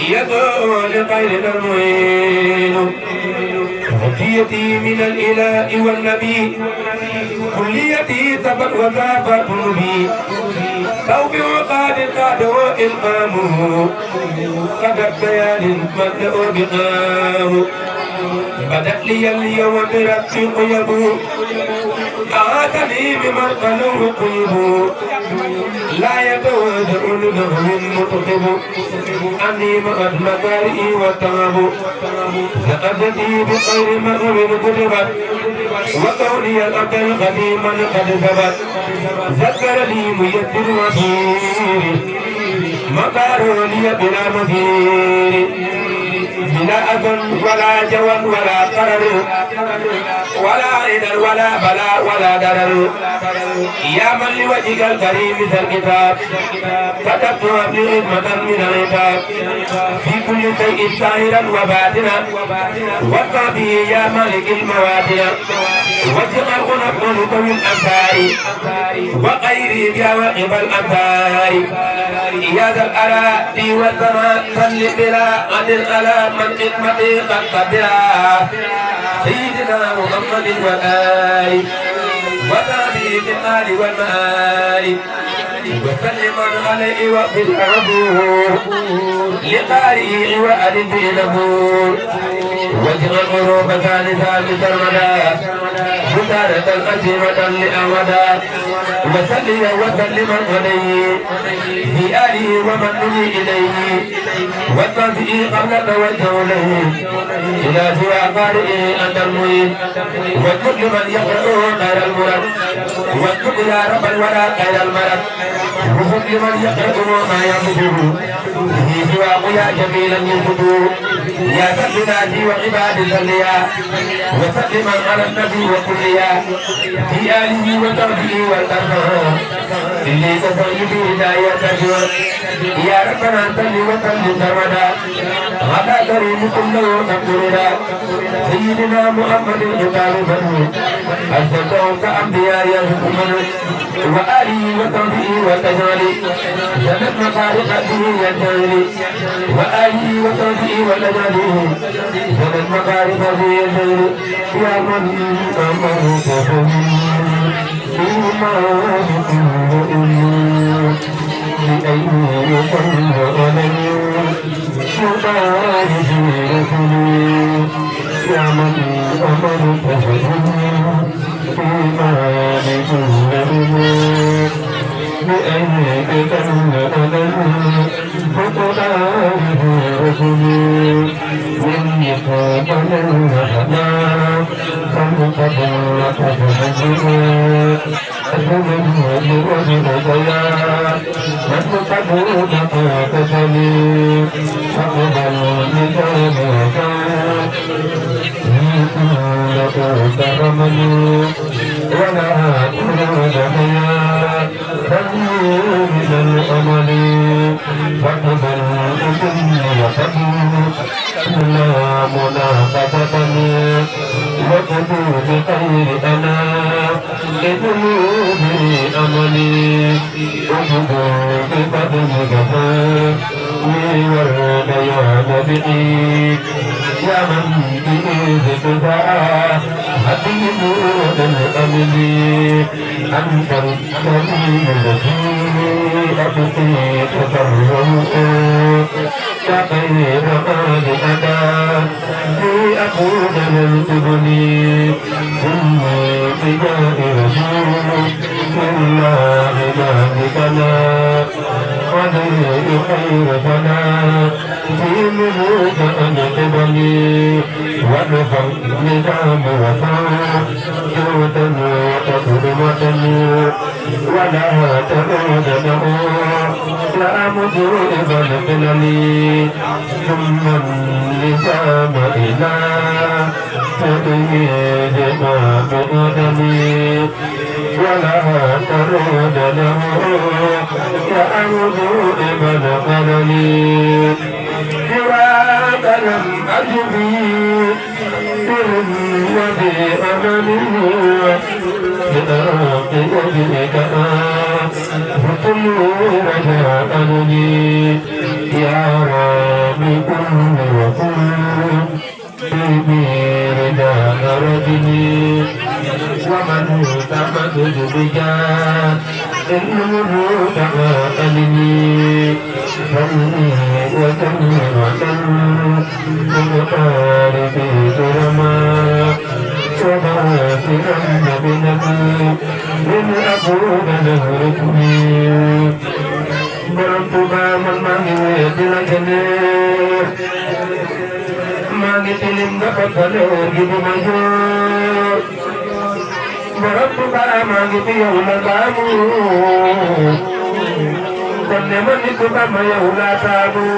يدعو لغير المعين هديتي من الإله والنبي كليتي ثبت وثابت بي توبع قاد وإلقامه قد بيان مبدأ بقام بدت لي اليوم بربي قيب أعادني بمن قلوه قيب لا يتوادع لغو مطقب أني مع المكارئ والتعب سأبدي بخير مأوى كتبت وكوني الأبد القديم قد ثبت ذكر لي ميسر وخير مكار لي بلا مثير بلا أذن ولا جوى ولا قرر ولا عدل ولا بلاء ولا درر يا من لوجهك الكريم ذا الكتاب كتبت أبلي خدمة من العتاب في كل شيء ظاهرا وباطنا وارضى به يا مالك الموادنا واجعل نقلك من أنفاري وغيري يا واقب الأنفار يا ذا الأراضي والسماء صل بلا عدل على من خدمتي قد قدرا سيدنا محمد والآل وتابعين الآل والمآل وسلم عليه وفي العبور لقارئه وألف الأمور واجعل قلوب ثالثا بسرمدا بشارة أجيبة لأودا وسلم عليه في آله ومن نهي إليه والتوفيق قبل توجه له إلى سوى قارئه أنت المعين وكل من يقرأ غير المرد وكل يا رب الورى غير المرد وكل من يقرأ ما يمده به سواه يا جميلا ينفده يا سيداتي وعبادي صليا وسلم على النبي وكليا في آله وصحبه والأرحام اللي تسيبي هدايته يا ربنا صل وسلم سرمدا على كريم كله نقرنا سيدنا محمد الغالب أرسلته كأنبياء يحكمون وآله وصحبه وتجعله جنت مخارقته يجعله وآله وصحبه وتجعله جنت مخارقته يجعله يا من أمرته فيما يقول لأي يقل عليه مبارك رسوله يا من أمرته فيما يقول بأي يقل عليه مبارك رسوله من يقبل الرحمن فانقضى تفهمه أجمل وجهك من قبول تقاتلي أقبل لجامعك لك ترمني ولا أريد حياة تنمو من الأمل فاقبل أمنيتني لا مناقضتني وقدوا بخير أنا لذنوبي أملي وقدوا بفضلك ورد يا نبي يا من بإذنك حبيب الأمل أنت الكريم الذي أبقي تكرمت فخير ما لأنا لأقول من تبني إني بجاه رسول الله ذلكنا عليه خير فلا في ملوك أن تبني ونفر نظام وفاء جودا وتكرمة ولا تعود له لا مضرب القلل ثم اللزام إلى تقييد ما بقدمي ولا ترود له يا مضرب القلل سواك لم أجبي وفي أمله بأرق وجهك فكل رجاء أنني يا ربي كن وكن بميردان رجني ومن تمدد بجان النور تعالني فلي وتني وتن بمقارب درما وغافرا بنبي من أقول له ركني بربما من مهيت لجنير ما قتلم نفقنا جب مجور بربما ما قتل يوم تامو كن من كتب يوم تامو